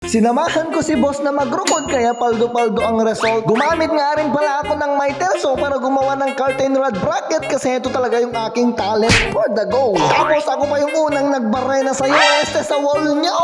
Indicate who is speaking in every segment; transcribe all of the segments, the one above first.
Speaker 1: Sinamahan ko si boss na magrukod kaya paldo-paldo ang result. Gumamit nga rin pala ako ng Miterso para gumawa ng curtain rod bracket kasi ito talaga yung aking talent for the go. Tapos ako pa yung unang nagbarena sa sa wall niyo.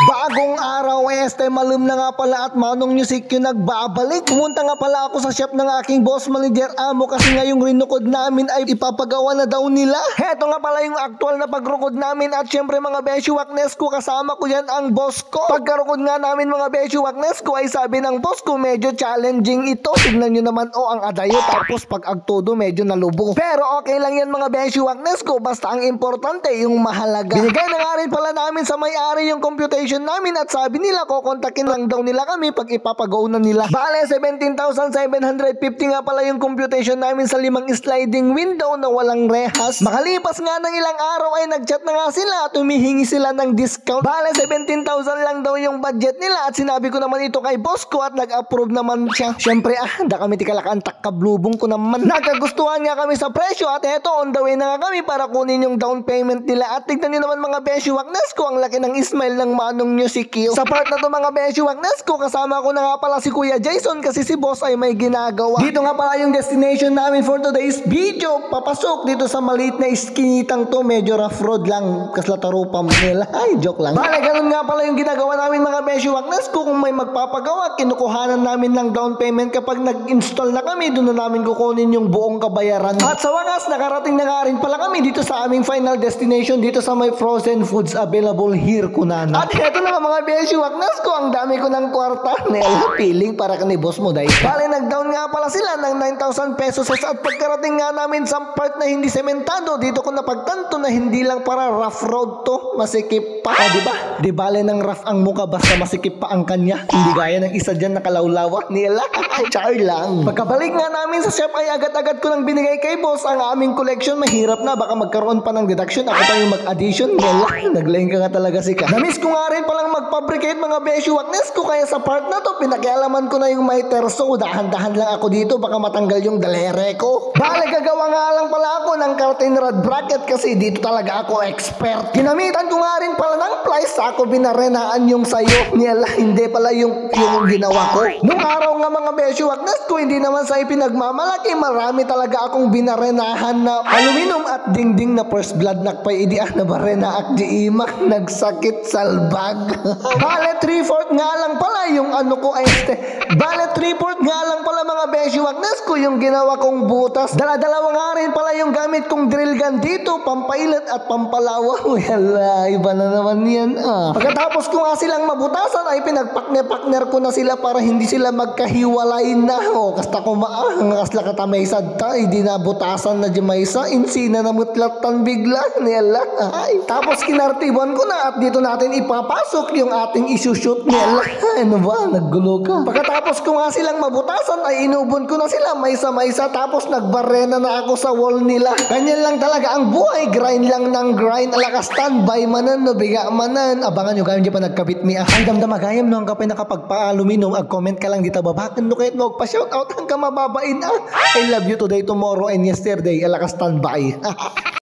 Speaker 1: Bagong araw malum na nga pala at Manong Music yung nagbabalik. Pumunta nga pala ako sa shop ng aking boss manager amo kasi nga yung rinukod namin ay ipapagawa na daw nila. Heto nga pala yung actual na pagrukod namin at syempre mga Besyo Waknes ko, kasama ko yan ang boss ko. Pagkarukod nga namin mga Besyo Waknes ko ay sabi ng boss ko medyo challenging ito. Tignan nyo naman ang adayo tapos pag agtodo medyo nalubong. Pero okay lang yan mga Besyo Waknes ko basta ang importante yung mahalaga. Binigay na nga rin pala namin sa may-ari yung computation namin at sabi nila kokontakin lang daw nila kami pag ipapagaw na nila. Bale 17,750 nga pala yung computation namin sa 5 sliding window na walang rehas. Makalipas nga ng ilang araw ay nagchat na nga sila at humihingi sila ng discount. Bale 17,000 lang daw yung budget nila at sinabi ko naman ito kay boss ko at nag-approve naman siya. Syempre da kami tikalakan takablubong ko naman. Nagkagustuhan nga kami sa presyo at eto on the way na nga kami para kunin yung down payment nila. At tignan nyo naman mga Besyo Waknes ko ang laki ng smile ng Manong Music. Sa part na to mga Besyo Waknes ko, kasama ko na nga pala si Kuya Jason kasi si boss ay may ginagawa. Dito nga pala yung destination namin for today's video. Papasok dito sa maliit na iskinitang to, medyo rough road lang kaslatarupam nila. Ay, joke lang. Bale, ganun nga pala yung ginagawa namin mga Besyo Waknes ko. Kung may magpapagawa, kinukuhanan namin ng down payment. Kapag nag-install na kami, doon na namin kukunin yung buong kabayaran. At sa wakas, nakarating na nga rin pala kami dito sa aming final destination, dito sa may frozen foods available here, Kunana. At eto na mga Besyo Waknes ko, ang dami ko ng kwarta. Nela, feeling para ka ni boss mo dahil. Bale, nag-down nga pala sila ng 9,000 pesos at pagkarating nga namin sa part na hindi sementado, dito ko napagtanto na hindi lang para rough road to, masikip pa. Diba? Di bale ng rough ang mukha basta masikip pa ang kanya. Hindi gaya ng isa dyan nakalawlawak nila. Char lang. Pagkabalik nga namin sa shop ay agad-agad ko nang binigay kay boss ang aming collection. Mahirap na, baka magkaroon pa ng deduction. Ako pa yung mag-addition. Nela, naglaing ka nga talaga si ka. Namiss ko nga rin palang mag-fabricate mga Besyo Waknes ko kaya sa part na to pinakialaman ko na yung Miterso. Dahan-dahan lang ako dito baka matanggal yung dalere ko. Bale, gagawa nga lang pala ako ng curtain rod bracket kasi dito talaga ako expert. Ginamitan ko nga rin pala ng plies ako binarenaan yung sayo. Nila, hindi pala yung ginawa ko. Nung araw nga mga Besyo Waknes ko, hindi naman sa ipinagmamalaki, marami talaga akong binarenahan na aluminum at dingding na first blood nakpay idi na barena ak di imak nagsakit salbag. Bale 3/4 nga lang pala yung ano ko ay Bale 3/4 nga lang pala mga Besyo Waknes ko yung ginawa kong butas. Dala-dalawa nga rin pala yung gamit kong drill gun dito, pampailat at pampalawa. Wala, iba na naman yan Pagkatapos ko nga silang mabutasan ay pinagpakner-pakner ko na sila para hindi sila magkahiwalay na. Kasta ko kasla katamay sadta, hindi na butasan na jamaysa, insina na mutlatan bigla. Nila, tapos kinartiban ko na at dito natin ipapasok yung ating isushoot nila. Ano ba? Naggulo ka. Pagkatapos ko nga silang mabutasan ay inubon ko na sila maysa-maysa tapos nagbarena na ako sa wall nila. Ganyan lang talaga ang buhay. Grind lang ng grind. Alaka standby manan, nabiga manan. Abangan nyo kayo di pa nagkabit mi. Ang damdamagayam no ang kapay nakapagpa-aluminum. Ag-comment ka lang dito babakan no kahit mo pa-shoutout hanggang mababain I love you today, tomorrow, and yesterday. Alaka standby.